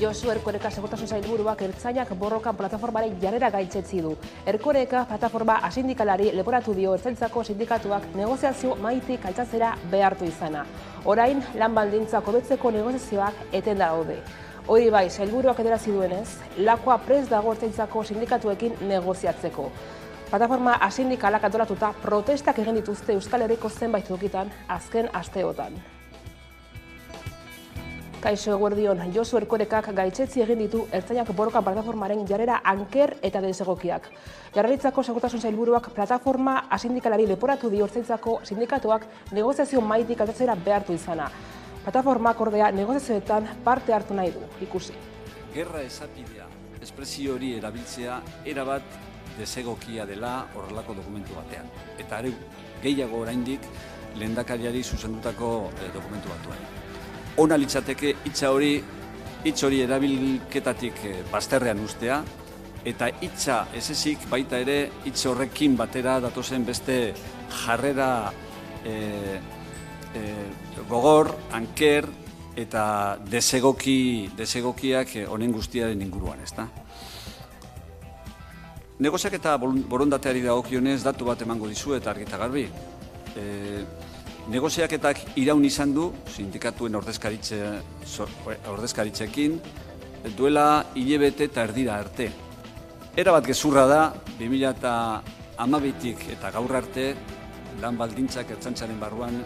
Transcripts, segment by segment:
Josu Erkoreka segurtasun sailburuak ertzainak borrokan plataformaren jarrera gaitzetsi du. Erkoreka plataforma asindikalari leporatu dio ertzaintzako sindikatuak negoziazio mahaitik altxatzera behartu izana. Orain, lan baldintzak hobetzeko negoziazioak etenda daude. Hori bai, sailburuak adierazi duenez, lakoa prest dago ertzaintzako sindikatuekin negoziatzeko. Plataforma asindikalak antolatuta protestak egin dituzte Euskal Herriko zenbait tokitan azken asteotan. Kaixo eguerdion, Josu Erkorekak gaitzetsi egin ditu ertzainak borrokan plataformaren jarrera anker eta desegokiak. Jaurlaritzako segurtasun sailburuak plataforma asindikalari leporatu dio ertzaintzako sindikatuak negoziazio mahaitik altxatzera behartu izana. Plataformak ordea negoziazioetan parte hartu nahi du, ikusi. Gerra esapidea, espresio hori erabiltzea erabat desegokia dela horrelako dokumentu batean. Eta gehiago oraindik lehendakariari zuzendutako dokumentu batuan. Ona litzateke hitz hori erabilketatik bazterrean ustea, eta hitza ez ezik baita ere hitz horrekin batera datozen beste jarrera gogor, anker eta desegokiak honen guztiaren inguruan, ezta? Negoziaketa borondateari dagokionez datu bat emango dizuet argi eta garbi. Negoziaketak iraun izan du, sindikatuen ordezkaritzekin, duela hilabete eta erdira arte. Erabat gezurra da, 2012tik eta gaur arte, lan baldintzak ertzaintzaren barruan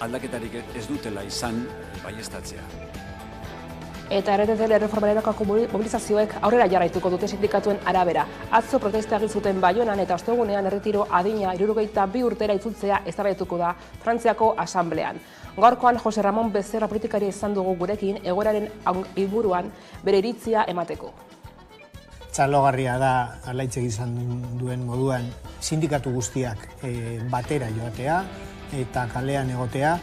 aldaketarik ez dutela izan baieztatzea. Eta RTL erreformaren aurkako mobilizazioek aurrera jarraituko dute sindikatuen arabera. Atzo protesta egin zuten Baionan eta ostegunean erretiro adina 62 urtera itzultzea eztabaidatuko da Frantziako asamblean. Gaurkoan Jose Ramon Becerra politikari izan dugu gurekin egoeraren inguruan bere iritzia emateko. Txalogarria da alaitzek izan duen moduan sindikatu guztiak batera joatea eta kalean egotea.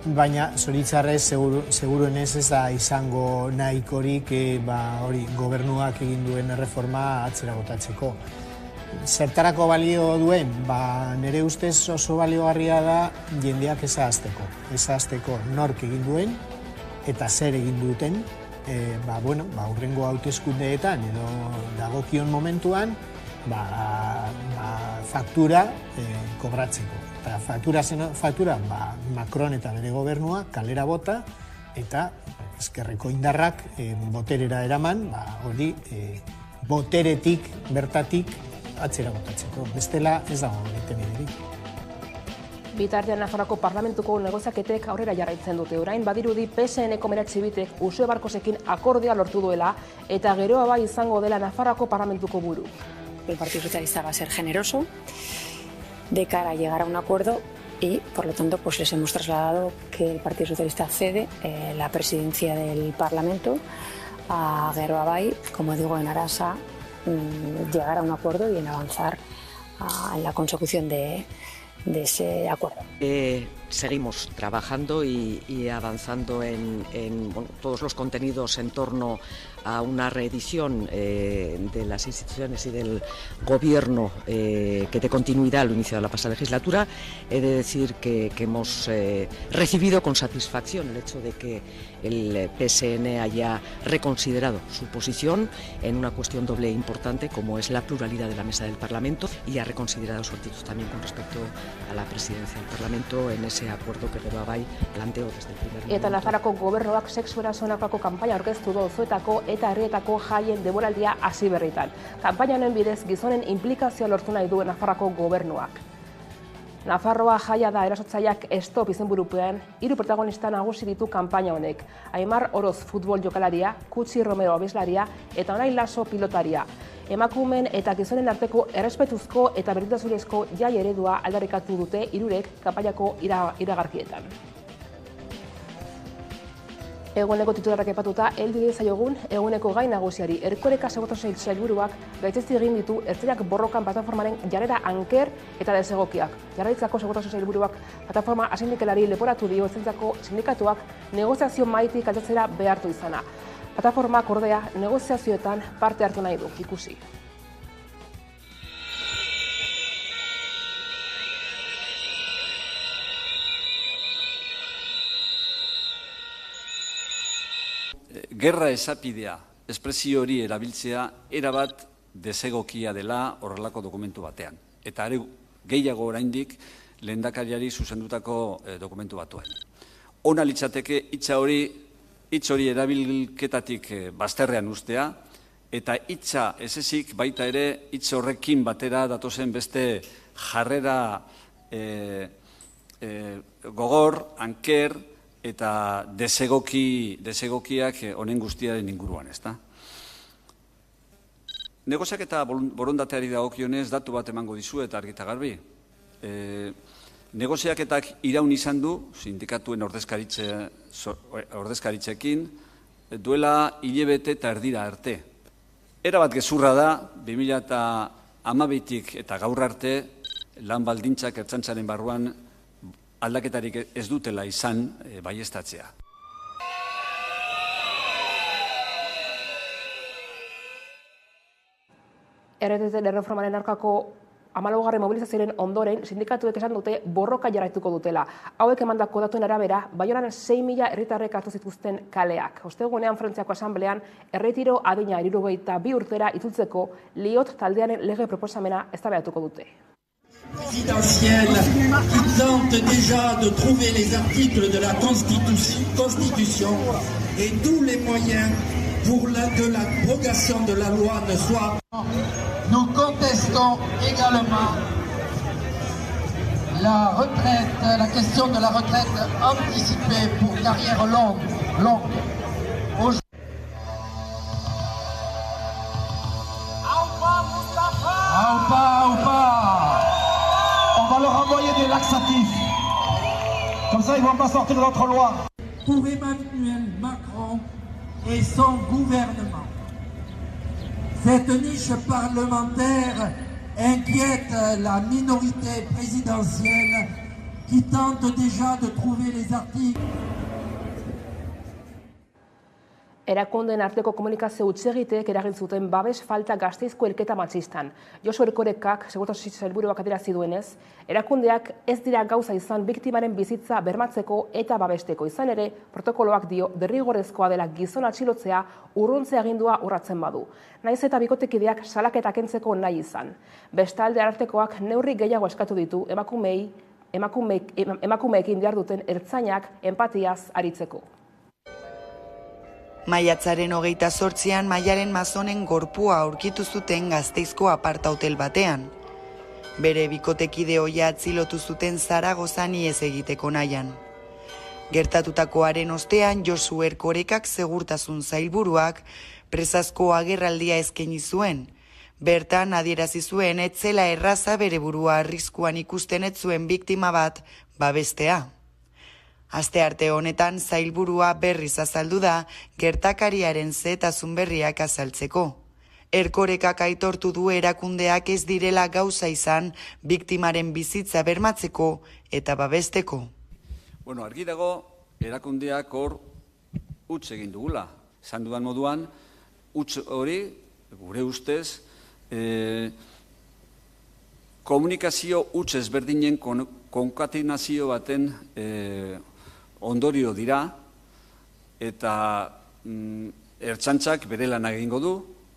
Baina, zoritzarrez, seguruenez ez da izango nahikorik gobernuak egin duen erreforma atzera botatzeko. Zertarako balio duen? Nire ustez oso baliogarria da jendeak ezazteko nork egin duen eta zer egin duten, hurrengo hauteskundeetan edo dagokion momentuan faktura kobratzeko. Eta faktura, Macron eta bere gobernua kalera bota eta ezkerreko indarrak boterera eraman, hori boteretik, bertatik atzera botatzeko. Bestela ez dago irtenbiderik. Bitartean Nafarroako parlamentuko negoziaketek aurrera jarraitzen dute. Orain badirudi PSN-eko Meratxi Bitek Uxue Barkosekin akordioa lortu duela eta geroa bai izango dela Nafarroako parlamentuko buru. El Partido Socialista va a ser generoso de cara a llegar a un acuerdo y, por lo tanto, pues les hemos trasladado que el Partido Socialista cede la presidencia del Parlamento a Gero Abay, como digo, en aras a llegar a un acuerdo y en avanzar en la consecución de ese acuerdo. Seguimos trabajando y avanzando en todos los contenidos en torno a una reedición de las instituciones y del gobierno que dé continuidad al inicio de la pasada legislatura. He de decir que hemos recibido con satisfacción el hecho de que el PSN haya reconsiderado su posición en una cuestión doble e importante como es la pluralidad de la mesa del Parlamento y ha reconsiderado su actitud también con respecto a la presidencia del Parlamento en ese acuerdo que Gero Abay planteó desde el primer momento. Eta Nafarroako gobernuak sexu erasoeneko kanpaina aurkeztu du Zuetako eta herrietako jaien denboraldia hasi berritan. Kanpaina honen bidez gizonen inplikazioa lortu nahi duen Nafarroako gobernuak. Nafarroa jaia da erasotzaileak stop izenburupean 3 protagonista nagusi ditu kanpaina honek. Aimar Oroz futbol jokalaria, Kutsi Romero abeslaria eta Unai Laso pilotaria. Emakumeen eta gizonen arteko errespetuzko eta berdintasunezko jai eredua aldarrikatu dute hirurek kanpainako iragarkietan. Eguneko titularrak aipatuta, heldu zaiogun eguneko gai nagusiari. Erkoreka segurtasun sailburuak gaitzetsi egin ditu ertzainak borrokan plataformaren jarrera anker eta desegokiak. Jaurlaritzako segurtasun sailburuak plataforma asindikalari leporatu dio ertzaintzako sindikatuak negoziazio mahaitik altxatzera behartu izana. Plataformak ordea negoziazioetan parte hartu nahi du, ikusi. gerra esapidea, espresio hori erabiltzea, erabat desegokia dela horrelako dokumentu batean. Eta are gehiago oraindik lehendakariari zuzendutako dokumentu batuen. Ona litzateke hitz hori erabilketatik bazterrean ustea, eta hitza ez ezik baita ere hitz horrekin batera datozen beste jarrera gogor, anker eta desegokiak honen guztiaren inguruan, ezta? Negoziaketa borondateari dagokionez datu bat emango dizuet argi eta garbi. Negoziaketak iraun izan du, sindikatuen ordezkaritzekin, duela hilabete eta erdira arte. Erabat gezurra da, 2012tik eta gaur arte, lan baldintzak ertzaintzaren barruan aldaketarik ez dutela izan baieztatzea. RTT erreformaren aurkako 14. mobilizazioaren ondoren, sindikatuek esan dute borroka jarraituko dutela. Hauek emandako datuen arabera, Baionan 6.000 herritarrek hartu zituzten kaleak. Ostegunean Frantziako Asamblean, erretiro adina 62 urtera itzultzeko Liot taldearen lege proposamena eztabaidatuko dute. Présidentielle qui tente déjà de trouver les articles de la Constitution et tous les moyens pour que l'abrogation de la loi ne soit. Nous contestons également la question de la retraite anticipée pour carrière longue. On va leur envoyer des laxatifs. Comme ça, ils ne vont pas sortir d'autres lois. Pour Emmanuel Macron et son gouvernement, cette niche parlementaire inquiète la minorité présidentielle qui tente déjà de trouver les articles. Erakundeen arteko komunikazio hutsegiteek eragin zuten babes falta Gasteizko hilketa matxistan. Josu Erkorekak, segurtasun sailburuak adierazi duenez, erakundeak ez dira gauza izan biktimaren bizitza bermatzeko eta babesteko. Izan ere, protokoloak dio derrigorrezkoa dela gizon atxilotzea urruntze agindua urratzen badu. Naiz eta bikotekideak salaketa kentzeko nahi izan. Bestalde arartekoak neurri gehiago eskatu ditu emakumeekin diharduten ertzainak enpatiaz aritzeko. Maiatzaren 28an Maialen Mazonen gorpua aurkitu zuten Gasteizko aparta-hotel batean. Bere bikotekide ohia atzilotu zuten Zaragozan ihes egiteko nahian. Gertatutakoaren ostean Josu Erkorekak segurtasun sailburuak presazko agerraldia eskaini zuen. Bertan adierazi zuen ez zela erraza bere burua arriskuan ikusten ez zuen biktima bat babestea. Astearte honetan sailburua berriz azaldu da gertakariaren zehetasun berriak azaltzeko. Erkorekak aitortu du erakundeak ez direla gauza izan biktimaren bizitza bermatzeko eta babesteko. Argi dago erakundeak hor huts egin dugula. Esan dudan moduan, huts hori, gure ustez, komunikazio huts ezberdinen konkatenazio baten ondorio dira, eta ertzaintzak bere lana egingo du,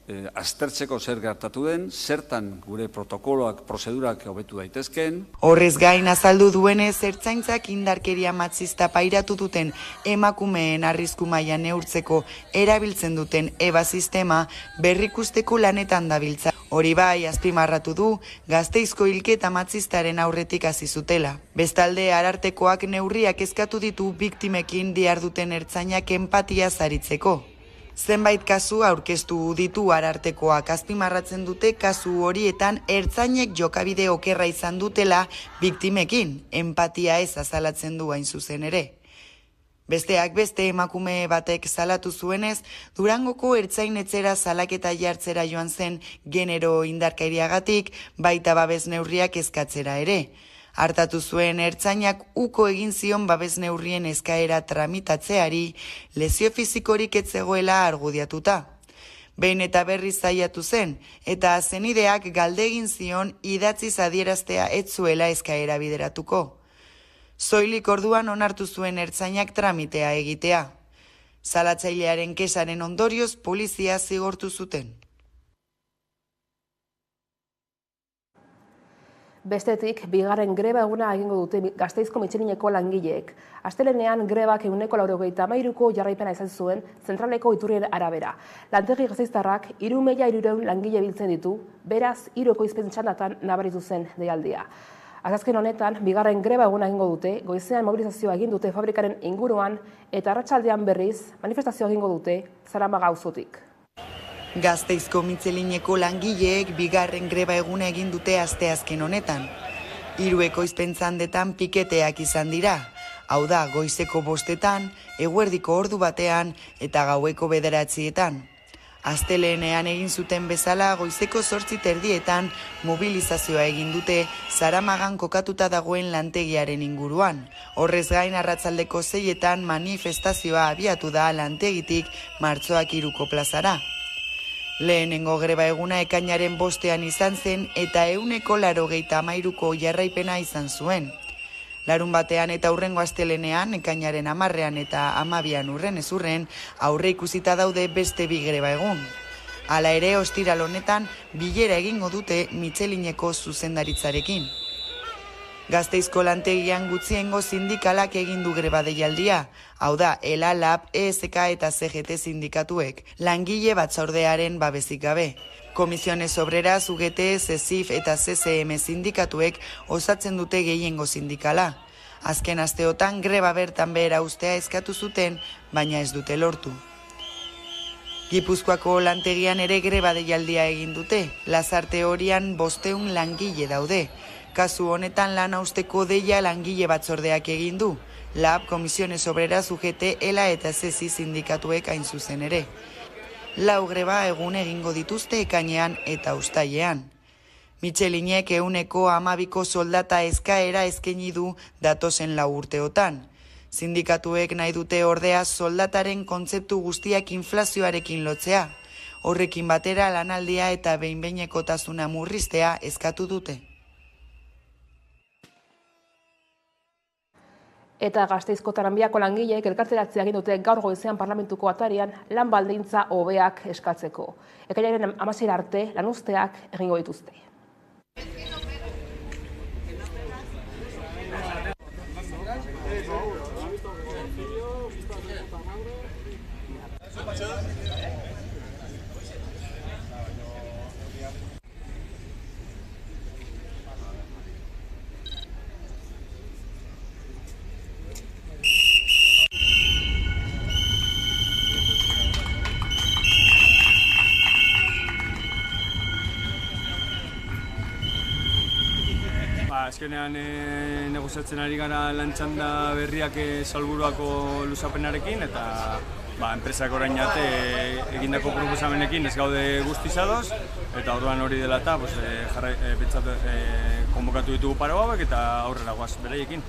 aztertzeko zer gertatu den, zertan gure protokoloak, prozedurak hobetu daitezken. Horrez gain azaldu duenez, ertzaintzak indarkeria matxista pairatu duten emakumeen arrisku maila neurtzeko erabiltzen duten EBA sistema berrikusteko lanetan dabiltza. Hori bai, azpimarratu du, Gasteizko hilketa matxistaren aurretik hasi zutela. Bestalde, arartekoak neurriak eskatu ditu biktimekin diharduten ertzainak enpatia zaritzeko. Zenbait kasu aurkeztu ditu arartekoak, azpimarratzen dute kasu horietan ertzainek jokabide okerra izan dutela biktimekin, enpatia ez azalatzen du hain zuzen ere. Besteak beste emakume batek salatu zuenez, Durangoko ertzain-etxera salaketa jartzera joan zen genero indarkeriagatik, baita babes neurriak eskatzera ere. Hartatu zuen ertzainak uko egin zion babes neurrien eskaera tramitatzeari, lesio fizikorik ez zegoela argudiatuta. Behin eta berriz saiatu zen, eta zenideak galdegin zion idatziz adieraztea ez zuela eskaera bideratuko. Soilik orduan onartu zuen ertzainak tramitea egitea. Salatzailearen kexaren ondorioz polizia zigortu zuten. Bestetik, bigarren greba eguna egingo dute Gasteizko Mitxelineko langileek. Astelehenean grebak 193ko jarraipena izan zuen zentraleko iturrien arabera. Lantegi gasteiztarrak 3.300 langile biltzen ditu, beraz 3 ekoizpen txandatan nabaritu zen deialdia. Azken honetan, bigarren greba eguna egingo dute, goizean mobilizazioa egin dute fabrikaren inguruan eta arratsaldean berriz manifestazioa egingo dute Zaramaga auzotik. Gasteizko Mitxelineko langileek bigarren greba eguna egin dute asteazken honetan. 3 ekoizpentzandetan piketeak izan dira. Hau da, goizeko 5etan, eguerdiko ordu batean eta gaueko 9etan. Astelehenean egin zuten bezala goizeko 8:30 mobilizazioa egin dute Zaramagan kokatuta dagoen lantegiaren inguruan. Horrez gain arratsaldeko 6etan manifestazioa abiatu da lantegitik Martxoak 3ko plazara. Lehenengo greba eguna ekainaren 5ean izan zen eta 193ko jarraipena izan zuen. Larun batean eta hurrengo astelehenean, ekainaren 10ean eta 12ean urren aurre ikusita daude beste 2 greba egun. Hala ere, ostiral honetan bilera egingo dute Mitxelineko zuzendaritzarekin. Gasteizko lantegian gutxiengo sindikalak egin du greba deialdia, hau da, ELA, LAB, ESK eta CGT sindikatuek, langile batzordearen babesik gabe. Comisiones Obreras, UGT, CESIF eta CCM sindikatuek osatzen dute gehiengo sindikala. Azken asteotan greba bertan behera ustea eskatu zuten, baina ez dute lortu. Gipuzkoako lantegian ere greba deialdia egin dute, Lasarte Horian 500 langile daude. Kasu honetan lana uzteko deia langile batzordeak egin du. LAB, Comisiones Obreras, UGT, ELA eta CESI sindikatuek hain zuzen ere. 4 greba egun egingo dituzte ekainean eta uztailean. Mitxelinek 112ko soldata eskaera eskaini du datozen 4 urteotan. Sindikatuek nahi dute ordea soldataren kontzeptu guztiak inflazioarekin lotzea. Horrekin batera lanaldia eta behin-behinekotasuna murriztea eskatu dute. Eta Gasteizko Tranbiako langileek elkarteratzea egin dute gaur goizean parlamentuko atarian lan baldintza hobeak eskatzeko. Ekainaren 16 arte lanuzteak egingo dituzte. Azkenean negoziatzen ari gara lantxanda berriak salburuako luzapenarekin eta enpresak orain arte egindako proposamenekin ez gaude guztiz ados eta orduan hori dela eta konbokatu ditugu paro hauek eta aurrera goaz beraiekin.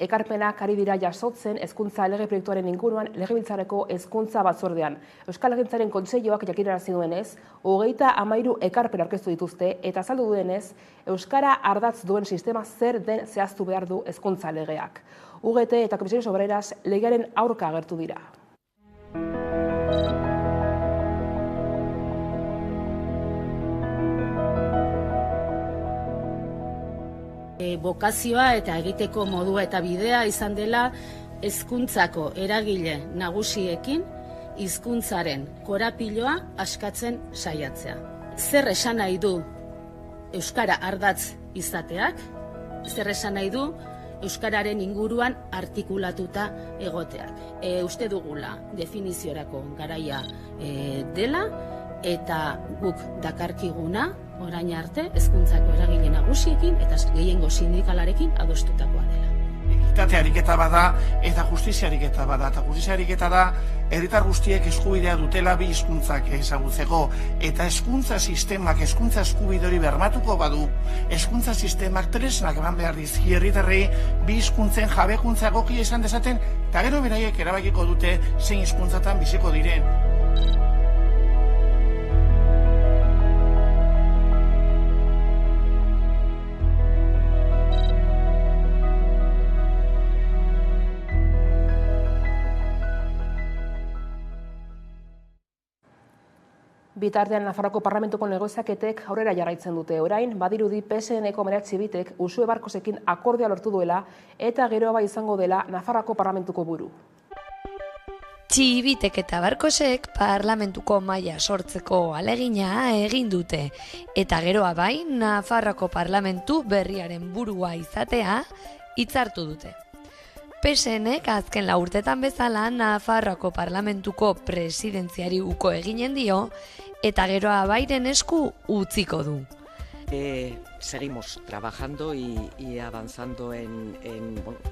Ekarpenak ari dira jasotzen hezkuntza lege proiektuaren inguruan Legebiltzarreko hezkuntza batzordean. Euskal Legegintzaren Kontseiluak jakinarazi duenez, 33 ekarpen aurkeztu dituzte eta azaldu duenez, euskara ardatz duen sistema zer den zehaztu behar du hezkuntza legeak. UGT eta Comisiones Obreras legearen aurka agertu dira. Bokazioa eta egiteko modua eta bidea izan dela hezkuntzako eragile nagusiekin hizkuntzaren korapiloa askatzen saiatzea. Zer esan nahi du euskara ardatz izateak, zer esan nahi du euskararen inguruan artikulatuta egoteak. Uste dugula definiziorako garaia dela eta guk dakarkiguna orain arte hezkuntzako eragile nagusiekin eta gehiengo sindikalarekin adostutakoa dela. ekitate ariketa bada eta justizia ariketa bada. Eta justizia ariketa da herritar guztiek eskubidea dutela bi hizkuntzak ezagutzeko, eta hezkuntza sistemak hezkuntza eskubide hori bermatuko badu, hezkuntza sistemak tresnak eman behar dizkie herritarrei bi hizkuntzen jabekuntza egokia izan dezaten, eta gero beraiek erabakiko dute zein hizkuntzatan biziko diren. Bitartean Nafarroako Parlamentuko negoziaketek aurrera jarraitzen dute. Orain, badirudi PSN-eko Meral Txibitek Uxue Barkosekin akordioa lortu duela eta geroa bai izango dela Nafarroako Parlamentuko buru. Txibitek eta Barkosek Parlamentuko maila sortzeko alegina egin dute eta geroa bai Nafarroako Parlamentu berriaren burua izatea hitzartu dute. PSNek azken 4 urtetan bezala Nafarroako Parlamentuko presidentziari uko eginen dio eta geroa bairen esku utziko du. Seguimos trabajando y avanzando en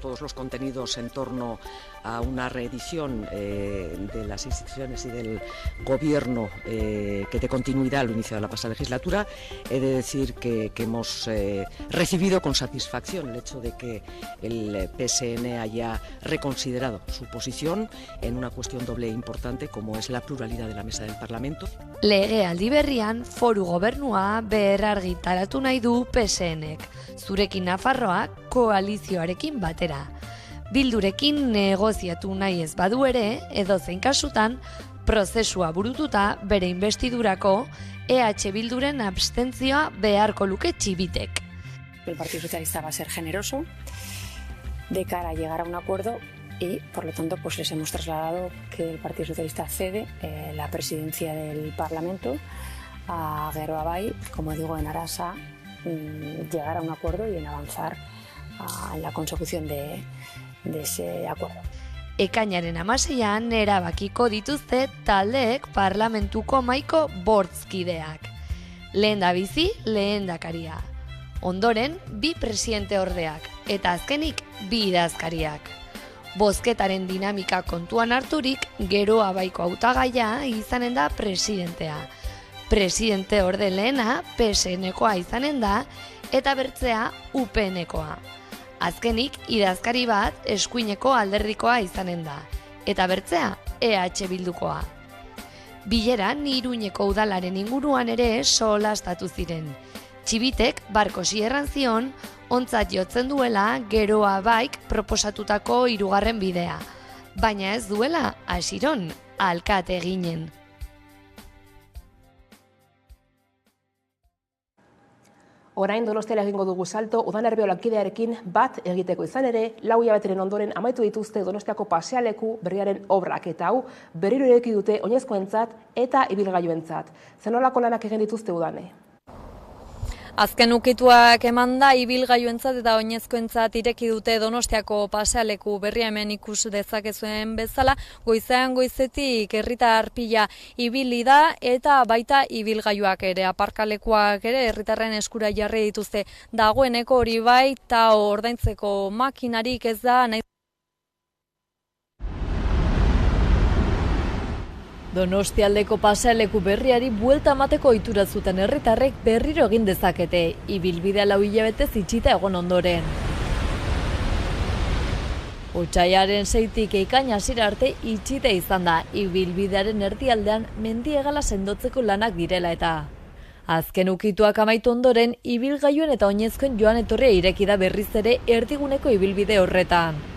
todos los contenidos en torno a una reedición de las instituciones y del gobierno que dé continuidad al inicio de la pasada legislatura. He de decir que hemos recibido con satisfacción el hecho de que el PSN haya reconsiderado su posición en una cuestión doble e importante como es la pluralidad de la mesa del Parlamento. Legealdi berrian foru gobernua berrargitaratu nahi du PSNek, zurekin Nafarroa koalizioarekin batera. Bildurekin negoziatu nahi ez badu ere, edozein kasutan, prozesua burututa bere investidurako EH Bilduren abstentzioa beharko luke Txibitek. El Partido Socialista va a ser generoso de cara a llegar a un acuerdo y, por lo tanto, pues les hemos trasladado que el Partido Socialista cede la presidencia del Parlamento a Geroa Bai, como digo, en aras a llegar a un acuerdo y en avanzar en la consecución de ese acuerdo. Ekainaren 16an erabakiko dituzte taldeek Parlamentuko mahaiko bortzkideak. Lehendabizi lehendakaria. Ondoren 2 presidente ordeak eta azkenik 2 idazkariak. Bozketaren dinamika kontuan harturik Geroa Baiko hautagaia izanen da presidentea. Presidente orde lehena PSN-koa izanen da eta bertzea UPN-koa. Azkenik idazkari bat eskuineko alderdikoa izanen da eta bertzea EH Bildukoa. Bileran Iruñeko udalaren inguruan ere solastatu ziren. Txibitek Barkosi erran zion ontzat jotzen duela Geroa Baik proposatutako 3. bidea, baina ez duela hasiron alkate eginen. Orain Donostiara egingo dugu salto, Udanerbe lankidearekin bat egiteko izan ere, 4 hilabeteren ondoren amaitu dituzte Donostiako pasealeku berriaren obrak eta hau berriro ireki dute oinezkoentzat eta ibilgailuentzat. Zenolako lanak egin dituzte Udane? Azken ukituak eman da ibilgailuentzat eta oinezkoentzat ireki dute Donostiako pasealeku berria hemen ikus dezakezuen bezala, goizean goizetik herritar pila ibili da eta baita ibilgailuak ere, aparkalekuak ere herritarren eskura jarri dituzte. Dagoeneko hori bai eta ordaintzeko makinarik ez da nahi. Donostialdeko pasealeku berriari buelta emateko ohitura zuten herritarrek berriro egin dezakete, ibilbidea 4 hilabetez itxita egon ondoren. Otsaiaren 6tik ekain hasiera arte itxita izan da, ibilbidearen erdialdean mendiegala sendotzeko lanak direla eta. Azken ukituak amaitu ondoren, ibilgailuen eta oinezkoen joan etorria ireki da berriz ere erdiguneko ibilbide horretan.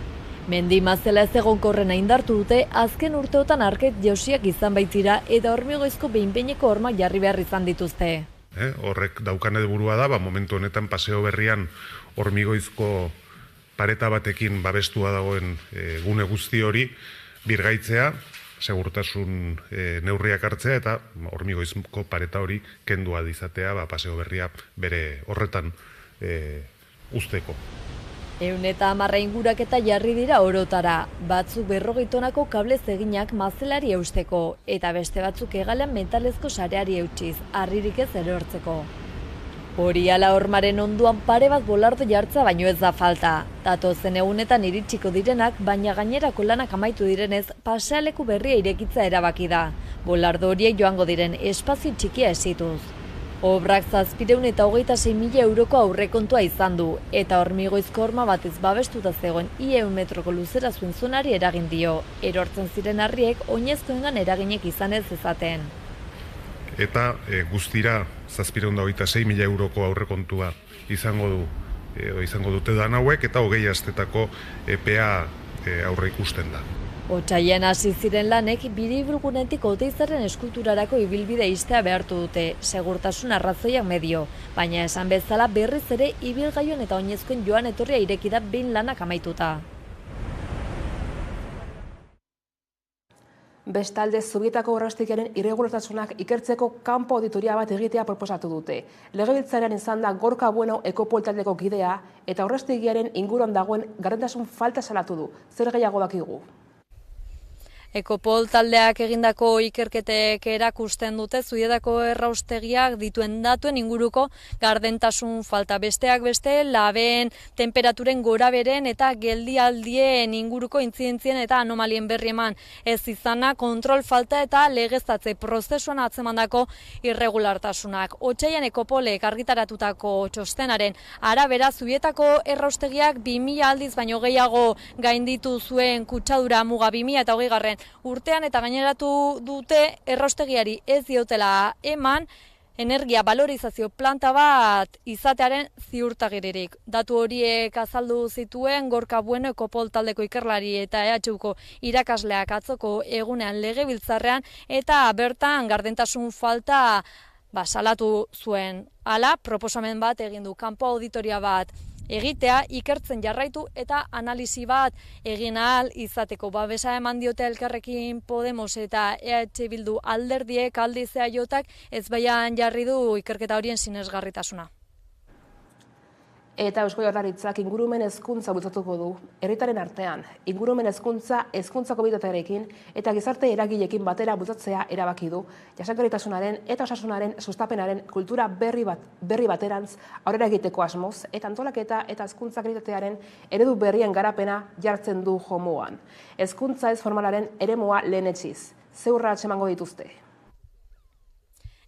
Mendi mazela ez egonkorrena indartu dute, azken urteotan arket jausiak izan baitira eta hormigoizko behin-behineko hormak jarri behar izan dituzte. Horrek daukan burua da, momentu honetan paseo berrian hormigoizko pareta batekin babestua dagoen gune guzti hori birgaitzea, segurtasun neurriak hartzea eta hormigoizko pareta hori kendua dizatea paseo berria bere horretan usteko. 110 inguraketa jarri dira orotara, batzuk 40 tonako kablez eginak mazelari eusteko, eta beste batzuk hegalean metalezko sareari eutsiz, harririk ez erortzeko. Horiala Hormaren onduan pare bat bolardo jartza baino ez da falta. Datozen egunetan iritsiko direnak, baina gainerako lanak amaitu direnez, pasealeku berria irekitza erabaki da. Bolardo horiek joango diren espazio txikia esituz. Obrak 726.000 euroko aurrekontua izan du, eta Hormigoizko horma batez babestuta zegoen 100 metroko luzera zuen zonari eragin dio. Erortzen ziren harriek oinezkoengan eraginek izan ez ezaten. Eta guztira 726.000 euroko aurrekontua izango dute dan hauek, eta 20 astetako epea aurre ikusten da. Otsailean hasi ziren lanek Biribilgunetik Oteizaren eskulturarako ibilbide ixtea behartu dute, segurtasun arrazoiak medio, baina esan bezala berriz ere ibilgailuen eta oinezkoen joan etorria ireki da behin lanak amaituta. Bestalde, Zubietako erraustegiaren irregulartasunak ikertzeko kanpo auditoria bat egitea proposatu dute. Legebiltzarrean izan da Gorka Bueno Ekopol taldeko kidea eta erraustegiaren inguruan dagoen gardentasun falta salatu du. Zer gehiago dakigu? Ekopol taldeak egindako ikerketek erakusten dute Zubietako erraustegiak dituen datuen inguruko gardentasun falta. Besteak beste, labeen, temperaturen goraberen eta geldialdien inguruko intzidentzien eta anomalien berri eman ez izana, kontrol falta eta legeztatze prozesuan atzemandako irregulartasunak. Otsailean Ekopolek argitaratutako txostenaren arabera Zubietako erraustegiak 2000 aldiz baino gehiago gainditu zuen kutsadura muga 2020 urtean eta gaineratu dute erraustegiari ez diotela eman energia valorizazio planta bat izatearen ziurtagiririk. Datu horiek azaldu zituen Gorka Bueno Ekopol taldeko ikerlari eta EHUko irakasleak atzoko egunean legebiltzarrean eta bertan gardentasun falta salatu zuen. Hala, proposamen bat egin du, kanpo auditoria bat egitea, ikertzen jarraitu eta analisi bat egin ahal izateko. Babesa eman diote Elkarrekin Podemos eta EH Bildu alderdiek aldiz EAJak ezbaian jarri du ikerketa horien sinesgarritasuna. Eta Eusko Jaurlaritzak ingurumen hezkuntza bultzatuko du herritarren artean. Ingurumen hezkuntza komunitatearekin eta gizarte eragileekin batera bultzatzea erabaki du. Jasangarritasunaren eta osasunaren sustapenaren kultura berri baterantz aurrera egiteko asmoz eta antolaketa eta hezkuntza kalitatearen eredu berrien garapena jartzen du jomuan. Hezkuntza ez formalaren eremua lehenetsiz. Ze urrats emango dituzte?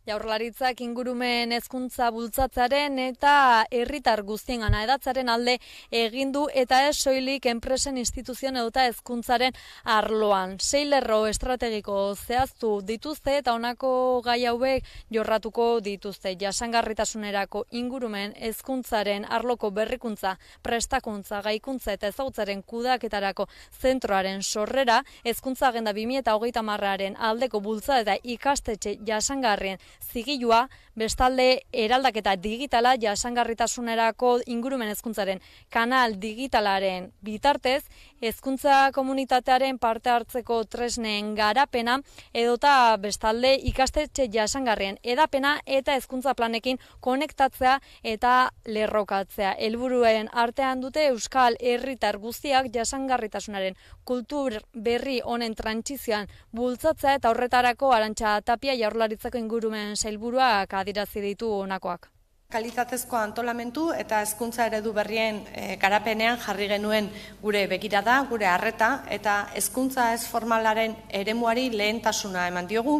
Jaurlaritzak ingurumen hezkuntza bultzatzaren eta herritar guztiengana hedatzaren alde egin du eta ez soilik enpresen, instituzioen eta hezkuntzaren arloan. 6 lerro estrategiko zehaztu dituzte eta honako gai hauek jorratuko dituzte. Jasangarritasunerako ingurumen hezkuntzaren arloko berrikuntza, prestakuntza, gaikuntza eta ezagutzaren kudeaketarako zentroaren sorrera, hezkuntza agenda 2030aren aldeko bultzada eta ikastetxe jasangarrien zigilua, bestalde eraldaketa digitala jasangarritasunerako ingurumen hezkuntzaren kanal digitalaren bitartez, hezkuntza komunitatearen parte hartzeko tresnen garapena edota bestalde ikastetxe jasangarrien edapena eta hezkuntza planekin konektatzea eta lerrokatzea. Helburuen artean dute euskal herritar guztiak jasangarritasunaren kultur berri honen trantsizioan bultzatzea eta horretarako Arantxa Tapia Jaurlaritzako ingurumen sailburuak adierazi ditu honakoak. Kalitatezko antolamentu eta hezkuntza eredu berrien garapenean jarri genuen gure begirada, gure arreta eta hezkuntza ez formalaren eremuari lehentasuna eman diogu.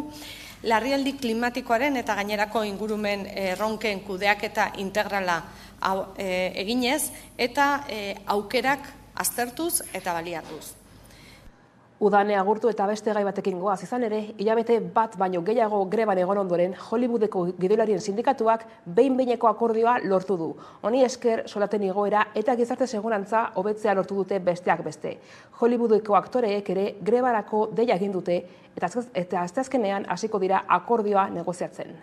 Larrialdi klimatikoaren eta gainerako ingurumen erronken kudeaketa integrala eginez eta aukerak aztertuz eta baliatuz. Udane agurtu eta beste gai batekin goaz izan ere, hilabete bat baino gehiago greban egon ondoren Hollywoodeko gidoilarien sindikatuak behin-behineko akordioa lortu du. Honi esker soldaten igoera eta gizarte segurantza hobetzea lortu dute besteak beste. Hollywoodeko aktoreek ere grebarako deia egin dute eta asteazkenean hasiko dira akordioa negoziatzen.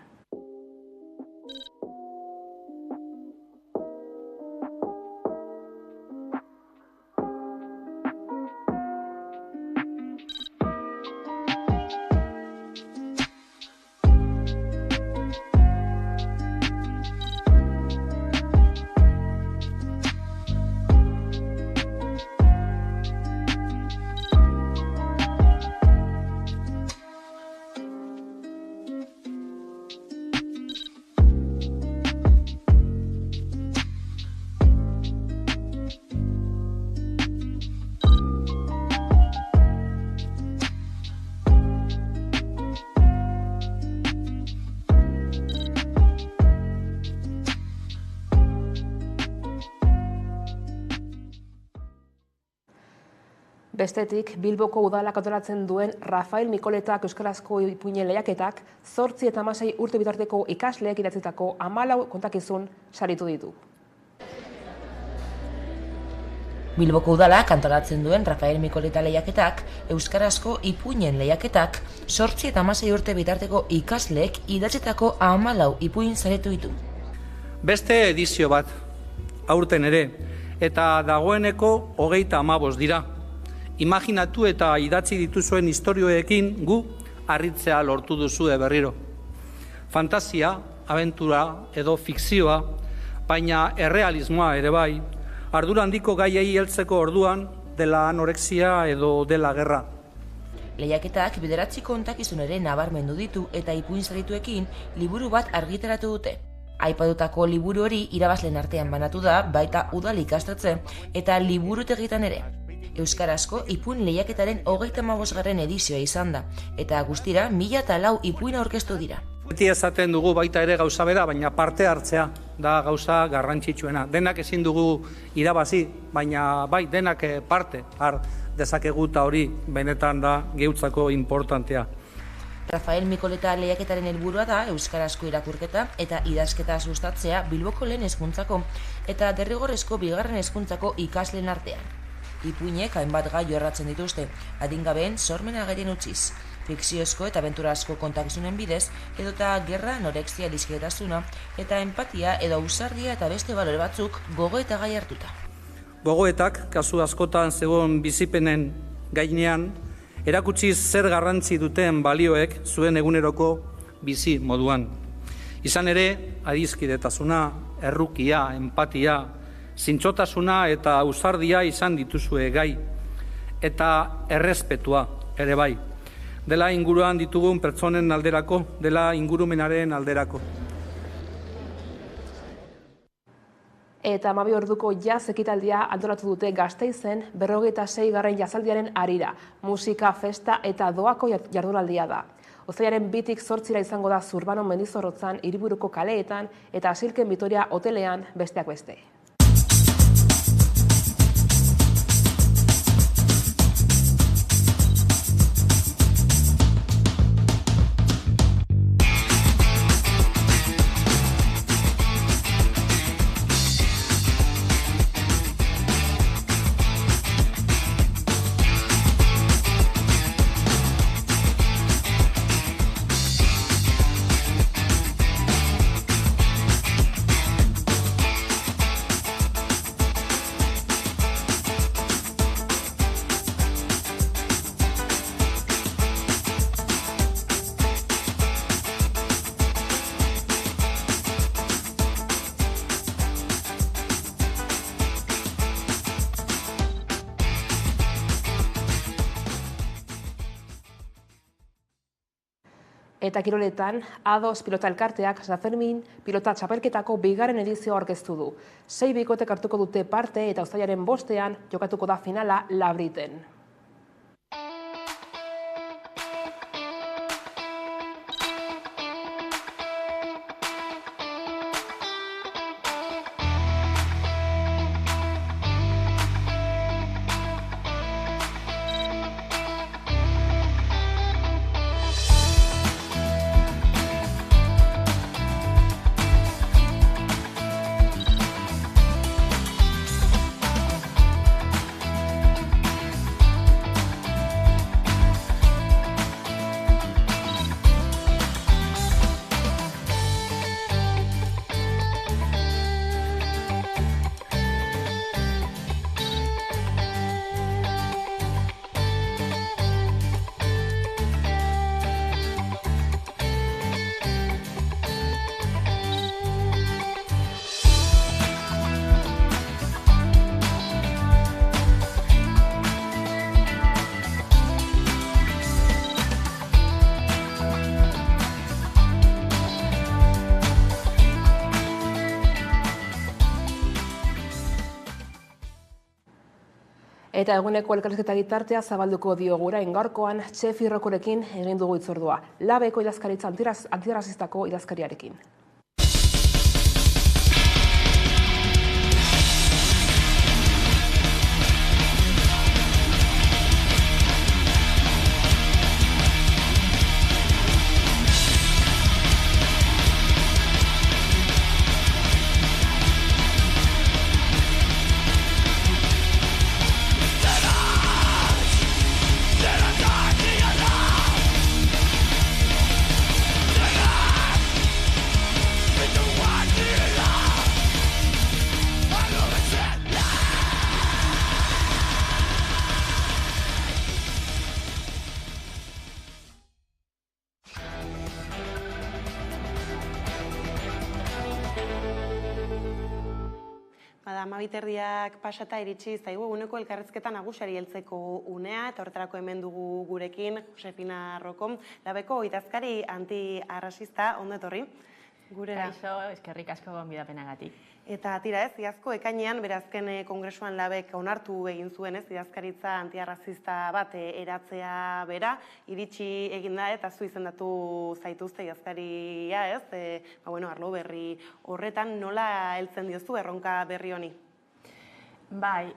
Bestetik, Bilboko udalak antolatzen duen Rafael Mikoletak euskarazko ipuinen lehiaketak 8 eta 16 urte bitarteko ikasleek idatzitako 14 kontakizun saritu ditu. Bilboko udalak antolatzen duen Rafael Mikoleta lehiaketak, euskarazko ipuinen lehiaketak 8 eta 16 urte bitarteko ikasleek idatzitako 14 ipuin saritu ditu. Beste edizio bat, aurten ere, eta dagoeneko 35 dira. Imaginatu eta idatzi dituzuen istorioekin gu harritzea lortu duzue berriro. Fantasia, abentura edo fikzioa, baina errealismoa ere bai, ardura handiko gaiei heltzeko orduan dela anorexia edo dela gerra. Lehiaketak 9 kontakizun ere nabarmendu ditu eta ipuin sarituekin liburu bat argitaratu dute. Aipatutako liburu hori irabazleen artean banatu da, baita udal ikastetxe eta liburutegitan ere. Euskarazko ipuin lehiaketaren 35. edizioa izan da, eta guztira 1004 ipuin aurkeztu dira. Beti esaten dugu baita ere gauza bera, baina parte hartzea da gauza garrantzitsuena. Denak ezin dugu irabazi, baina bai denak parte har dezakegu eta hori benetan da geutzako importantea. Rafael Mikoleta lehiaketaren helburua da euskarazko irakurketa eta idazketa sustatzea Bilboko lehen hezkuntzako eta derrigorrezko 2. hezkuntzako ikasleen artean. Ipuinek hainbat gai jorratzen dituzte, adingabeen sormen agerien utziz, fikziozko eta abenturazko kontakizunen bidez, edota gerra, anorexia, diskretasuna eta empatia edo ausardia eta beste balore batzuk gogoeta gai hartuta. Gogoetak, kasu askotan zegoen bizipenen gainean, erakutsiz zer garrantzi duten balioek zuen eguneroko bizi moduan. Izan ere, adiskidetasuna, errukia, empatia, zintzotasuna eta ausardia izan dituzue gai, eta errespetua ere bai. Dela inguruan ditugun pertsonen alderako, dela ingurumenaren alderako. Eta 12 orduko jazz ekitaldia antolatu dute Gasteizen 46. jazaldiaren harira. Musika, festa eta doako jardunaldia da. Uztailaren 2-tik 8 izango da Zurbano Mendizorrotzan, hiriburuko kaleetan eta Asilken Vitoria hotelean besteak beste. Eta kiroletan, A2 pilota elkarteak San Fermin pilota txapelketako 2. edizioa aurkeztu du. 6 bikotek hartuko dute parte eta uztailaren 5ean jokatuko da finala Labriten. Eta eguneko elkarrizketa gitartea zabalduko diogura gaurkoan Txefi Rokorekin egin dugu hitzordua. Labeko idazkaritza antirrazistako idazkariarekin. 12:30 pasata iritsi zaigu eguneko elkarrizketa nagusiari heltzeko unea, eta horretarako hemen dugu gurekin Josefina Rocom, Labeko idazkari antiarrasista, ondo etorri. Gurera. Kaixo, eskerrik asko gonbidapenagatik. Eta tira ez, iazko ekainean, berazken kongresuan Labek onartu egin zuen ez, idazkaritza antiarrazista bat eratzea bera, iritsi eginda eta zu izendatu zaituzte idazkaria ez, arlo berri horretan nola heltzen diozu erronka berri honi? Bai,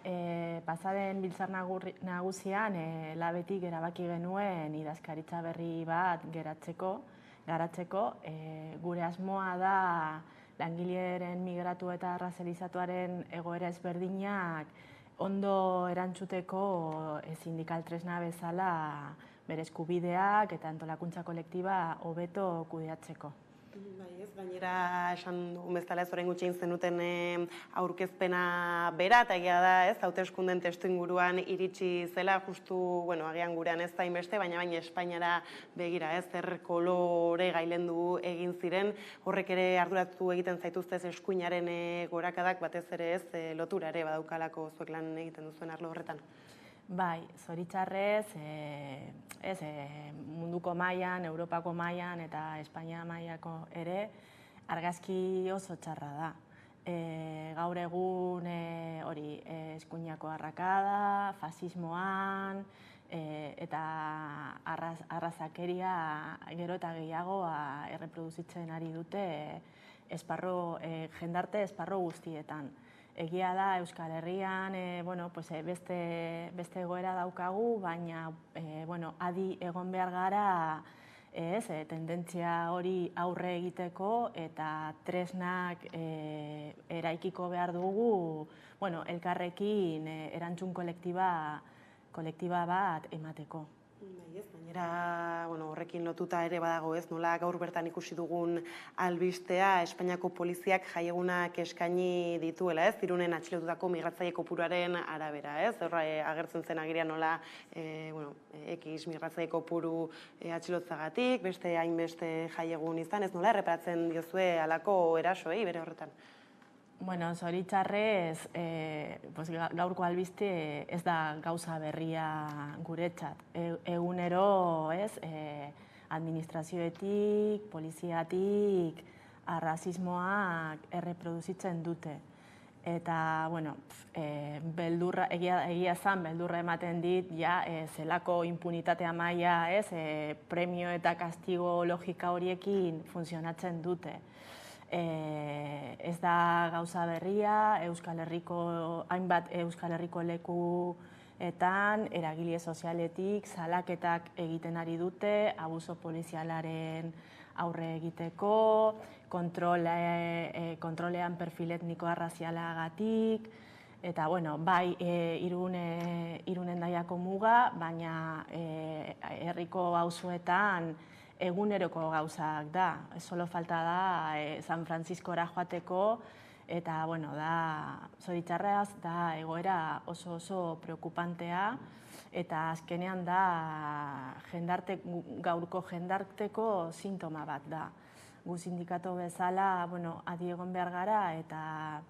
pasaden biltzar nagusian Labetik erabaki genuen idazkaritza berri bat garatzeko, gure asmoa da langileren migratu eta razializatuaren egoera ezberdinak ondo erantzuteko sindikal tresna bezala bere eskubideak eta antolakuntza kolektiba hobeto kudeatzeko. Bai ez, gainera esan dugun bezala ez orain gutxi zenuten aurkezpena bera, eta egia da ez, hauteskunden testu inguruan iritsi zela, justu, agian gurean ez da inbeste, baina Espainiara begira ez, zer kolore gailendu egin ziren, horrek ere arduratu egiten zaituztez eskuinaren gorakadak, batez ere ez, lotura ere badaukalako zuek lan egiten duzuen arlo horretan. Bai, zoritxarrez, munduko mailan, Europako mailan eta Espainia mailako ere argazki oso txarra da. Gaur egun eskuinako arrakada, fasismoan eta arrazakeria gero eta gehiago erreproduzitzen ari dute jendarte esparro guztietan. Egia da, Euskal Herrian beste egoera daukagu, baina adi egon behar gara tendentzia hori aurre egiteko eta tresnak eraikiko behar dugu elkarrekin erantzun kolektiba bat emateko. Gainera, horrekin lotuta ere badago ez, nola gaur bertan ikusi dugun albistea, Espainiako poliziak jaiegunak eskaini dituela ez, Irunen atxilotutako migratzaile kopuruaren arabera ez, agertzen zen agirian nola X migratzaile kopuru atxilotzagatik, beste hainbeste jaiegun izan, ez nola erreparatzen diozue halako erasoei bere horretan? Zoritxarrez, gaurko albiste ez da gauza berria guretzat. Egunero, administrazioetik, poliziatik, arrazismoak erreproduzitzen dute. Eta, egia zan, beldurra ematen dit, zelako impunitatea maila, premio eta kastigo logika horiekin funtzionatzen dute. Ez da gauza berria, hainbat Euskal Herriko lekuetan, eragile sozialetik, salaketak egiten ari dute, abuso polizialaren aurre egiteko, kontrolean perfil etnikoa razialagatik, eta, bai, Irunen Daiako muga, baina herriko auzoetan eguneroko gauzak da. Solo falta da San Franciscora joateko, eta, zoritxarreaz, da egoera oso preokupantea, eta azkenean da gaurko jendarteko sintoma bat da. Gu sindikato bezala, adi egon behar gara, eta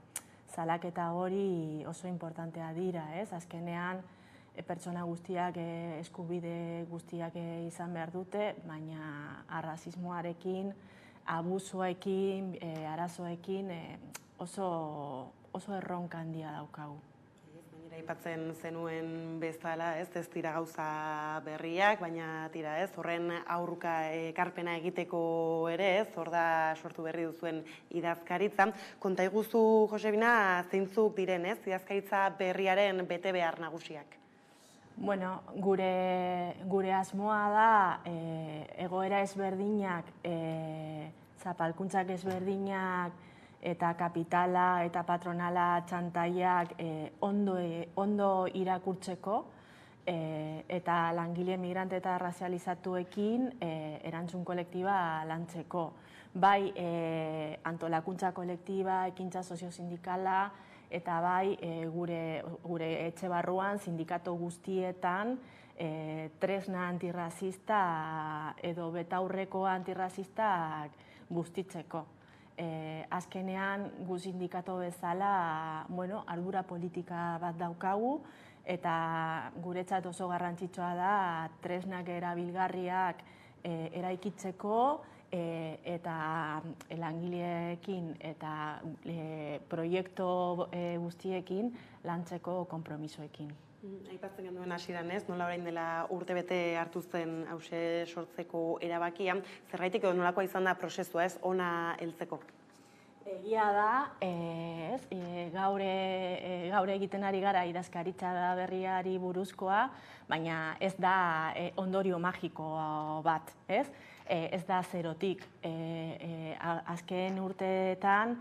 salaketa hori oso importantea dira, ez? Azkenean, pertsona guztiak, eskubide guztiak izan behar dute, baina arrazismoarekin, abusoekin, arazoekin oso erronka handia daukagu. Aipatzen zenuen bezala, ez dira gauza berriak, baina tira ez, horren aurka ekarpena egiteko ere ez, hor da sortu berri duzuen idazkaritza. Konta iguzu, Josefina, zeintzuk diren ez, idazkaritza berriaren bete behar nagusiak? Gure asmoa da egoera ezberdinak, zapalkuntzak ezberdinak eta kapitala eta patronala txantaiak ondo irakurtzeko eta langile migrante eta razializatuekin erantzun kolektiba lantzeko. Bai, antolakuntza kolektiba, ekintza soziosindikala, eta bai, gure etxe barruan, sindikato guztietan, tresna antirrazista edo betaurreko antirrazistak bustitzeko. azkenean gu sindikato bezala, ardura politika bat daukagu, eta guretzat oso garrantzitsua da tresnak erabilgarriak eraikitzeko eta langileekin eta proiektu guztiekin lantzeko konpromisoekin. Aipatzen genuen hasieran ez, nola orain dela urtebete hartu zen hause sortzeko erabakia, zergaitik edo nolakoa izan da prozesua ez, ona heltzeko? Egia da, gaur egiten ari gara idazkaritza berriari buruzkoa, baina ez da ondorio magiko bat, ez? Ez da zerotik. Azken urteetan,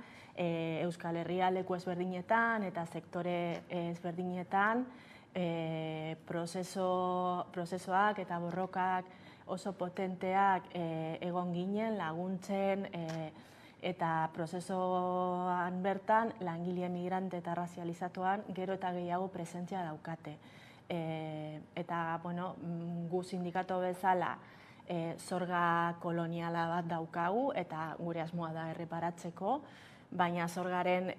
Euskal Herria leku ezberdinetan eta sektore ezberdinetan prozesoak eta borrokak oso potenteak egon ginen, laguntzen, eta prozesoan bertan langile migrante eta razializatuan gero eta gehiago presentzia daukate. Eta, gu sindikato bezala zorga koloniala bat daukagu eta gure asmoa da erreparatzeko, baina zorgaren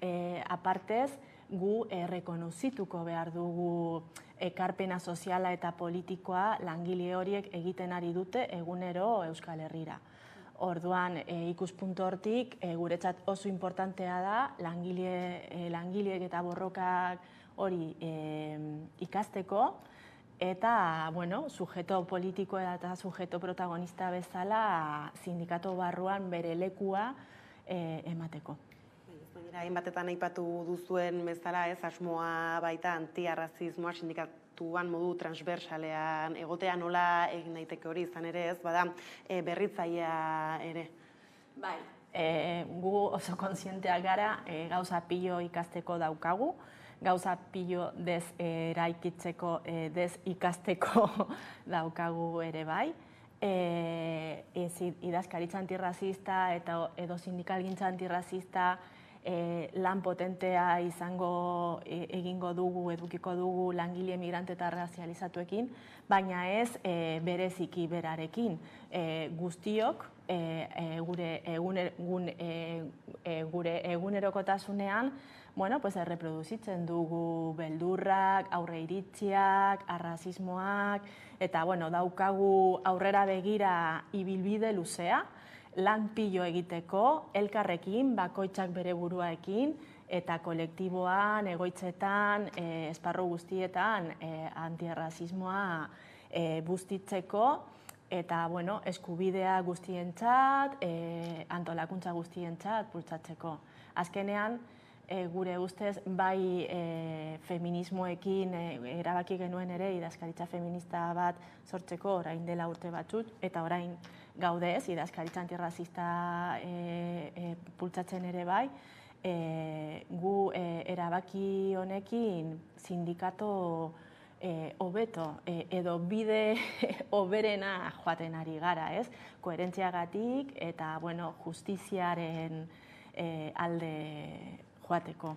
apartez gu rekonozituko behar dugu ekarpena soziala eta politikoa langile horiek egiten ari dute egunero Euskal Herrira. Orduan, ikuspuntu hortik, guretzat oso importantea da langileek eta borrokak hori ikasteko, eta, sujeto politiko eta sujeto protagonista bezala sindikato barruan bere lekua emateko. Hainbatetan aipatu duzuen bezala ez, asmoa baita antiarrazismoa sindikatuan modu transversalean egotea, nola egin daiteke hori izan ere ez, bada berritzailea ere. Bai, gu oso kontzienteak gara gauza pilo ikasteko daukagu, gauza pilo eraikitzeko, ikasteko daukagu ere bai. Idazkaritza antirrazista eta edo sindikalgintza antirrazista lan potentea egingo dugu, edukiko dugu langile migrante eta razializatuekin, baina ez bereziki berarekin. Guztiok gure egunerokotasunean erreproduzitzen dugu beldurrak, aurreiritziak, arrazismoak, eta daukagu aurrera begira ibilbide luzea, lan pilo egiteko, elkarrekin, bakoitzak bere buruaekin, eta kolektiboan, egoitzetan, esparru guztietan antiarrazismoa bustitzeko, eta eskubidea guztientzat, antolakuntza guztientzat bultzatzeko. Azkenean, gure ustez, bai feminismoekin erabaki genuen ere idazkaritza feminista bat sortzeko orain dela urte batzuk, eta orain gaudez, idazkaritza antirrazista bultzatzen ere bai, gu erabaki honekin sindikato hobeto edo bide hoberena joaten ari gara, ez? Koherentziagatik eta, justiziaren alde joateko.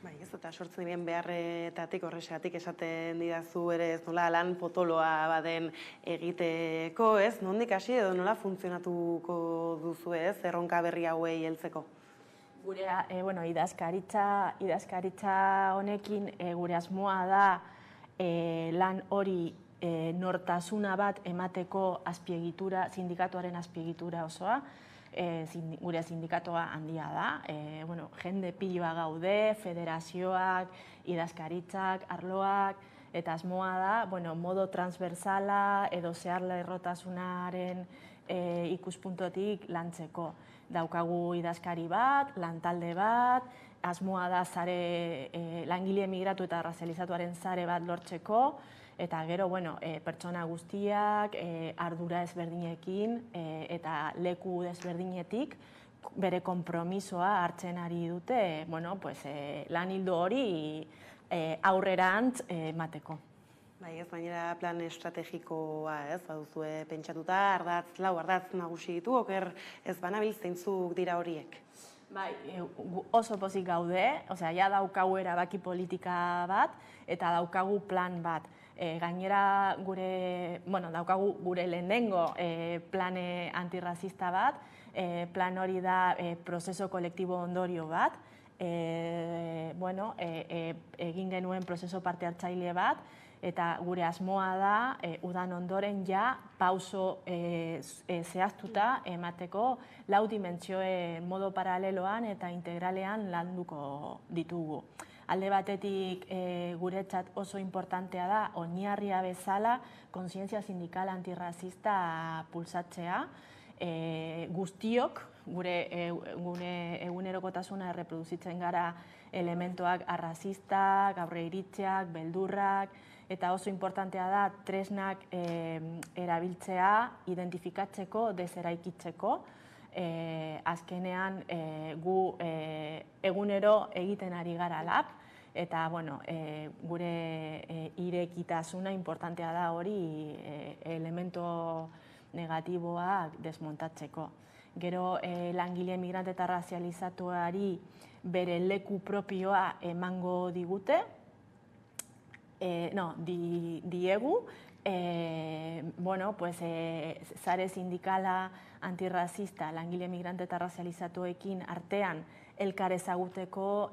Bai, ez eta sortzen diren beharretatik horrexegatik esaten didazu ere ez nola lan potoloa baden egiteko, ez? Nondik hasi edo nola funtzionatuko duzu ez, erronka berri hauei heltzeko? Gure, idazkaritza honekin gure asmoa da lan hori nortasuna bat emateko azpiegitura, sindikatuaren azpiegitura osoa, gure sindikatoa handia da, jende piloa gaude, federazioak, idazkaritzak, arloak, eta asmoa da, modo transversala edo zeharlerrotasunaren ikuspuntotik lantzeko. Daukagu idazkari bat, lantalde bat, asmoa da langile migratu eta razializatuaren sare bat lortzeko, eta gero, pertsona guztiak, ardura ezberdinekin eta leku ezberdinetik bere konpromisoa hartzen ari dute, lan ildo hori aurrerantz emateko. Bai, ez bainera plan estrategikoa ez, baduzue pentsatuta, ardatz nagusi ditu, oker ez banabil zeintzuk dira horiek? Bai, oso pozik gaude, ja daukagu erabaki politika bat eta daukagu plan bat. Gainera daukagu gure lehenengo plane antirrazista bat, plan hori da prozeso kolektibo ondorio bat, egin genuen prozeso parte hartzaile bat, eta gure asmoa da, udan ondoren ja, pauso zehaztuta emateko 4 dimentsioen modo paraleloan eta integralean landuko ditugu. Alde batetik guretzat oso importantea da, oinarria bezala, kontzientzia sindikal antirrazista pulsatzea, guztiok, gure egunerokotasuna erreproduzitzen gara elementoak arrazistak, aurreiritzeak, beldurrak, eta oso importantea da tresnak erabiltzea, identifikatzeko, deseraikitzeko, azkenean gu egunero egiten ari gara lab, eta gure irekitasuna importantea da hori elemento negatiboak desmontatzeko. Gero langile migrante eta razializatuari bere leku propioa emango digute, diegu, sare sindikala antirrazista langile migrante eta razializatuekin artean elkar ezagutzeko,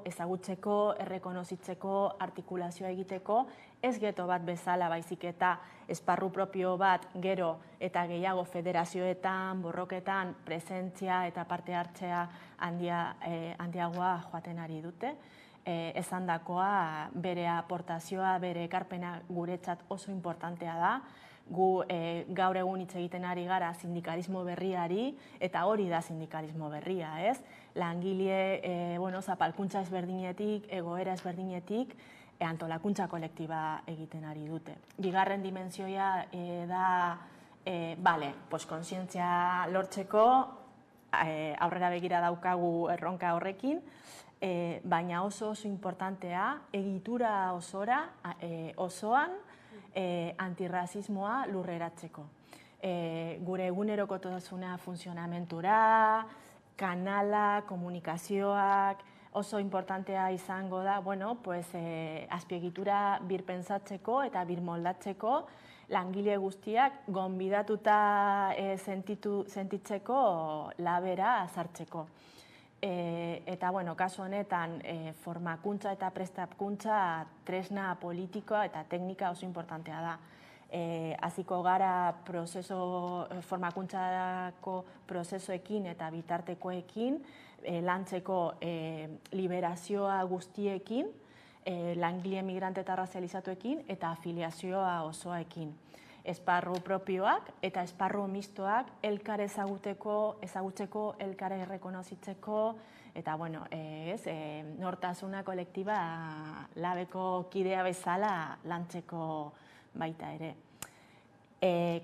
errekonozitzeko, artikulazioa egiteko, ez geto bat bezala baizik eta esparru propio bat gero eta gehiago federazioetan, borroketan, presentzia eta parte hartzea handiagoa joaten ari dute. Esandakoa bere aportazioa, bere ekarpena guretzat oso importantea da. Gu gaur egun hitz egiten ari gara sindikalismo berriari, eta hori da sindikalismo berria, ez? Langile, zapalkuntza ezberdinetik, egoera ezberdinetik, antolakuntza kolektiba egiten ari dute. Bigarren dimentsioa da, kontzientzia lortzeko, aurrera begira daukagu erronka horrekin, baina oso importantea, egitura osoan antirrazismoa lurreratzeko. Gure egunerokotasuna funtzionamentura, kanala, komunikazioak, oso importantea izango da, azpiegitura birpentsatzeko eta birmoldatzeko langile guztiak gonbidatuta sentitzeko labera sartzeko. Eta, kasu honetan, formakuntza eta prestakuntza tresna politikoa eta teknika oso importantea da. Hasiko gara formakuntzako prozesoekin eta bitartekoekin, lantzeko liberazioa guztiekin, langile migrante eta razializatuekin eta afiliazioa osoekin. Esparru propioak eta esparru mistoak elkar ezagutzeko, elkar errekonozitzeko, eta, nortasuna kolektiba labeko kidea bezala lantzeko baita ere.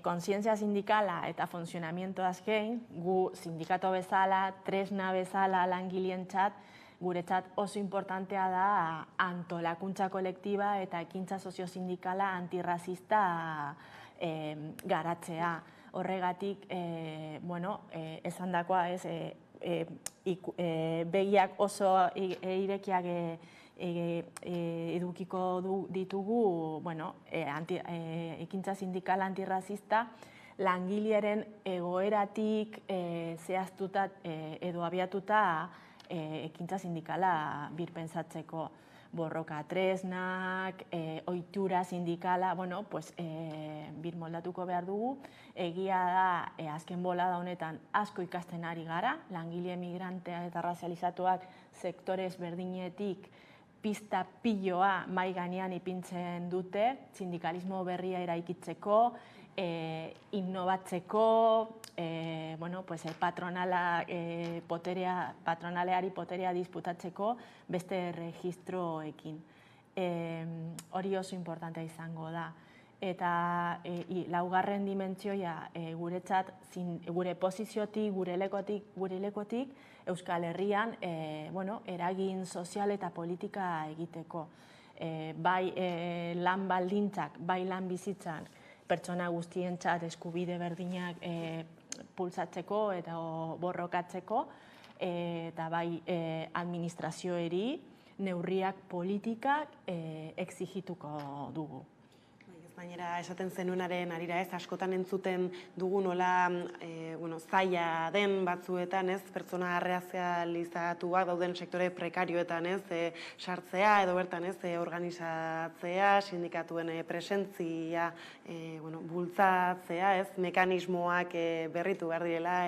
Kontzientzia sindikala eta funtzionamiento azkein, gu sindikato bezala, tresna bezala langileentzat, guretzat oso importantea da antolakuntza kolektiba eta ekintza soziosindikala antirrazista garatzea. Horregatik, esandakoa, begiak oso irekiak edukiko ditugu ekintza sindikala antirrazista langileren egoeratik zehaztuta edo abiatuta ekintza sindikala birpentsatzeko. Borroka tresnak, ohitura sindikala, birmoldatuko behar dugu. Egia da, azken bolada honetan asko ikasten ari gara, langile migrantea eta razializatuak sektore ezberdinetik pista piloa mai gainean ipintzen dute, sindikalismo berria eraikitzeko, innovatzeko, patronaleari poterea disputatzeko beste registroekin. Hori oso importantea izango da. Eta laugarren dimentsioa guretzat, gure posiziotik, gure lekotik, Euskal Herrian eragin sozial eta politika egiteko. Bai lan baldintzak, bai lan bizitzan, pertsona guztientzat eskubide berdinak pulsatzeko eta borrokatzeko, eta bai administrazioeri neurriak politikak exigituko dugu. gainera esaten zenuenaren arira ez, askotan entzuten dugu nola zaila den batzuetan ez, pertsona arreazializatuak dauden sektore prekarioetan ez, sartzea edo bertan ez, organizatzea, sindikatuen presentzia bultzatzea ez, mekanismoak berritu behar direla,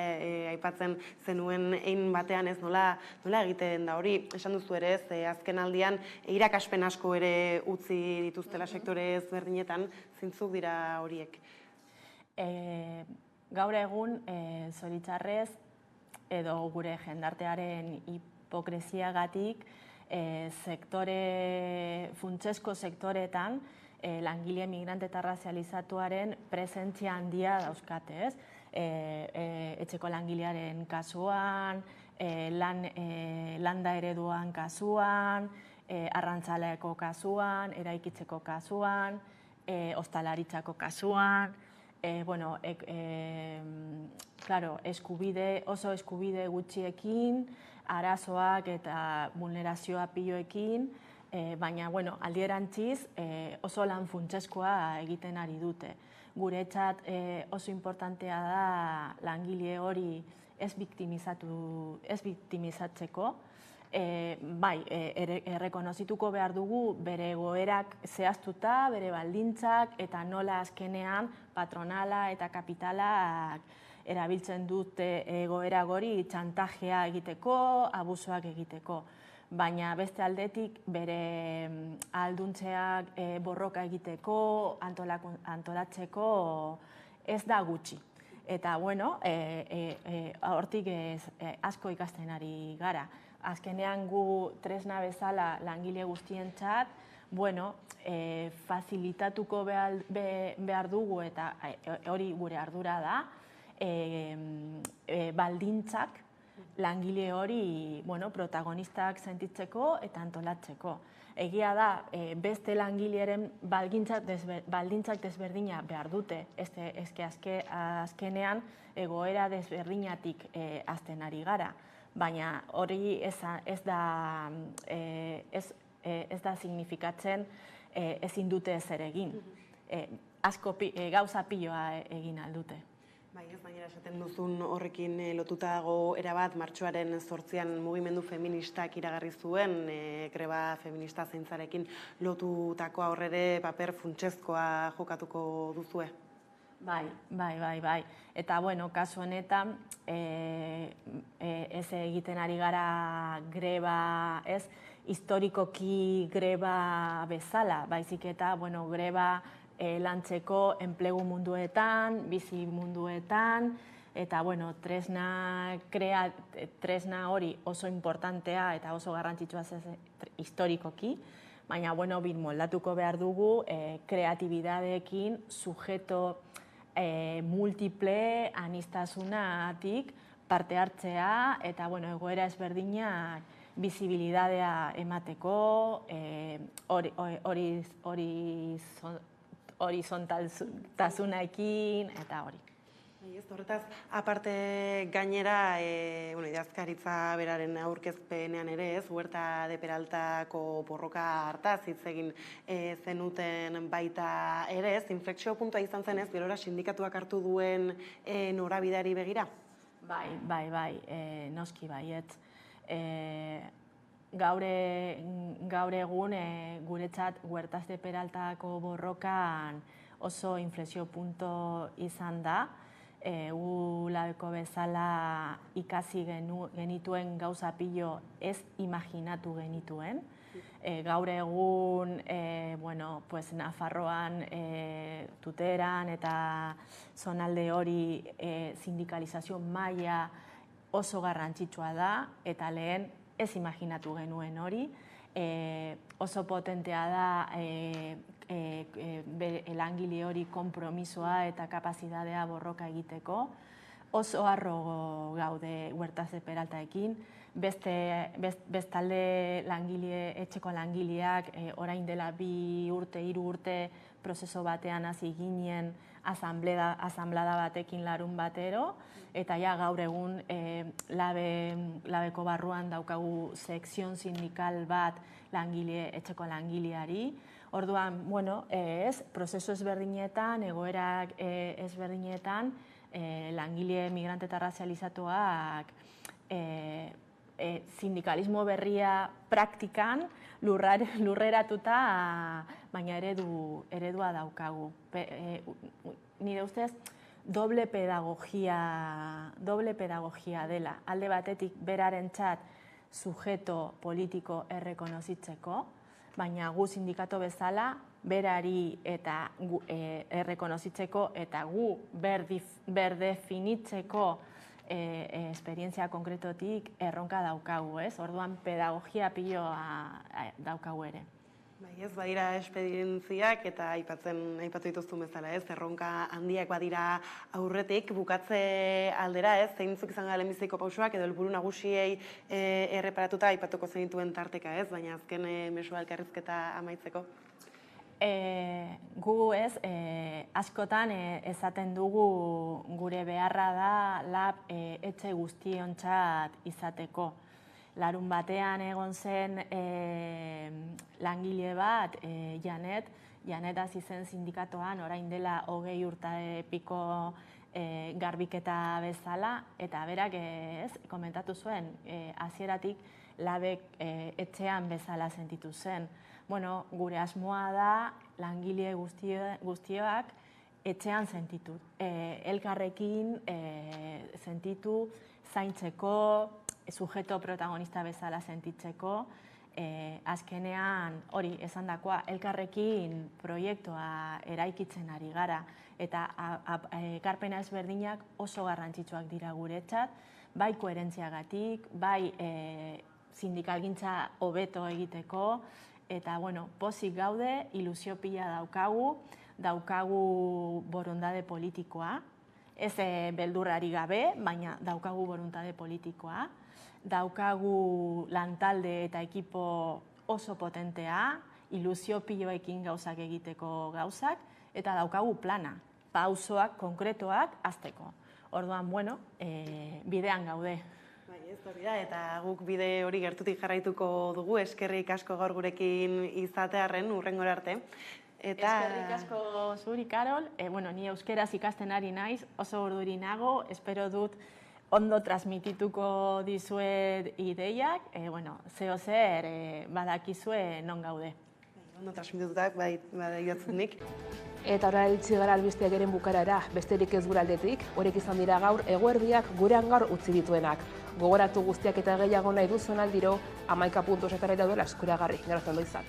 aipatzen zenuen ein batean ez, nola egiten da hori, esan duzu ere ez, azken aldian irakaspen asko ere utzi dituztela sektore ezberdinetan, zintzuk dira horiek? Gaur egun, zoritxarrez, edo gure jendartearen hipokresiagatik, funtsesko sektoretan, langile migrante eta razializatuaren presentzia handia dauzkate, ez? Etxeko langilearen kasuan, landa ereduan kasuan, arrantzaleko kasuan, eraikitzeko kasuan, ostalaritzako kasuan, oso eskubide gutxiekin, arazoak eta vulnerazioa piloekin, baina aldierantziz oso lan funtseskoa egiten ari dute. Guretzat oso importantea da langile hori ez biktimizatzeko, errekonozituko behar dugu bere egoerak zehaztuta, bere baldintzak, eta nola azkenean patronala eta kapitalak erabiltzen dute egoera hori txantajea egiteko, abusoak egiteko. Baina beste aldetik bere ahalduntzeak borroka egiteko, antolatzeko ez da gutxi. Eta, hortik asko ikasten ari gara. Azkenean gu tresna bezala langile guztientzat, facilitatuko behar dugu eta hori gure ardura da, baldintzak langile hori protagonistak sentitzeko eta antolatzeko. Egia da, beste langileren baldintzak desberdina behar dute, azkenean egoera desberdinatik azten ari gara. Baina hori ez da signifikatzen ezin dute ezer egin. Gauza piloa egin aldute. Bai, ez baina esaten duzun horrekin lotuta dago erabat, martxoaren 8an mugimendu feministak iragarri zuen, greba feminista zeintzarekin lotutako aurrere paper funtsezkoa jokatuko duzue? Bai. Eta, kasu honetan, ez egiten ari gara greba, ez, historikoki greba bezala, baizik eta, greba lantzeko enplegu munduetan, bizi munduetan, eta, tresna hori oso importantea eta oso garrantzitsua historikoki, baina, moldatuko behar dugu kreatibidadeekin, sujeto multiple aniztasunatik parte hartzea eta egoera ezberdinak bizibilidadea emateko, horizontaltasunaekin eta hori. Horretaz, aparte gainera, idazkaritza beraren aurkezpenean ere ez, Huerta de Peraltako borroka hartaz hitz egin zenuten baita ere ez, inflexio puntua izan zen ez, gerora sindikatuak hartu duen norabidari begira? Bai, noski baiet. Gaur egun guretzat Huertas de Peraltako borrokan oso inflexio punto izan da. Labeko bezala ikasi genituen gauza pilo ez imaginatu genituen. Gaur egun Nafarroan, Tuteran eta zonalde hori sindikalizazio maila oso garrantzitsua da eta lehen ez imaginatu genuen hori. Oso potentea da langile hori konpromisoa eta kapazitatea borroka egiteko. oso harro gaude Huertas Peraltaekin, bestalde etxeko langileak orain dela 2 urte, 3 urte prozeso batean hasi ginen asamblada batekin larun batero, eta ja gaur egun labeko barruan daukagu sekzion sindikal bat etxeko langileari. Orduan, prozeso ezberdinetan, egoerak ezberdinetan, langile migrante eta razializatuak sindikalismo berria praktikan lurreratuta, baina eredua daukagu. Nire ustez, doble pedagogia dela. Alde batetik berarentzat sujeto politiko errekonozitzeko, baina gu sindikato bezala berari eta errekonozitzeko eta gu berdefinitzeko esperientzia konkretotik erronka daukagu, ez? Orduan pedagogia piloa daukagu ere. Ez badira esperientziak eta aipatu dituztu bezala, ez? Erronka handiak badira aurretik, bukatze aldera, ez? Zeintzuk izan gara lehenbiziko pausoak edo helburu nagusiei erreparatuta aipatuko zenituen tarteka, ez? Baina azken mesua elkarrizketa amaitzeko. Gu askotan esaten dugu gure beharra da lab etxe guztiontzat izateko. Larun batean egon zen langile bat, Janet hasi zen sindikatoan orain dela 20 urte piko garbiketa bezala, eta berak komentatu zuen hasieratik labek etxean bezala sentitu zen. Gure asmoa da langile guztioak etxean sentitu. Elkarrekin sentitu, zaintzeko, sujeto protagonista bezala sentitzeko, azkenean hori esandakoa elkarrekin proiektua eraikitzen ari gara, eta ekarpena ezberdinak oso garrantzitsuak dira guretzat, bai koherentziagatik, bai sindikalgintza hobeto egiteko, eta pozik gaude, ilusio pila daukagu borondade politikoa, ez beldurrari gabe, baina daukagu borondade politikoa, daukagu lantalde eta ekipo oso potentea, ilusio piloekin gauzak egiteko gauzak, eta daukagu plana, pausoak, konkretoak, hasteko. Orduan, bidean gaude. Ez hori da, eta guk bide hori gertutik jarraituko dugu, eskerrik asko gaur gurekin izatearren, hurrengora arte. Eskerrik asko zuri, Karol. Ni euskeraz ikasten ari naiz, oso urduri nago, espero dut ondo transmitituko dizuet ideiak, zeo zer badakizue non gaude. Ondo transmitutak, badaidatzen nik. Eta ora heltzi gara albisteak eren bukarara, besterik ez gure aldetik, horrek izan dira gaur eguerdiak gurean gaur utzi dituenak. Gogoratu guztiak eta gehiago nahi duzuen aldiro, 11 puntu setara daudela eskuragarri, gero ondo izan.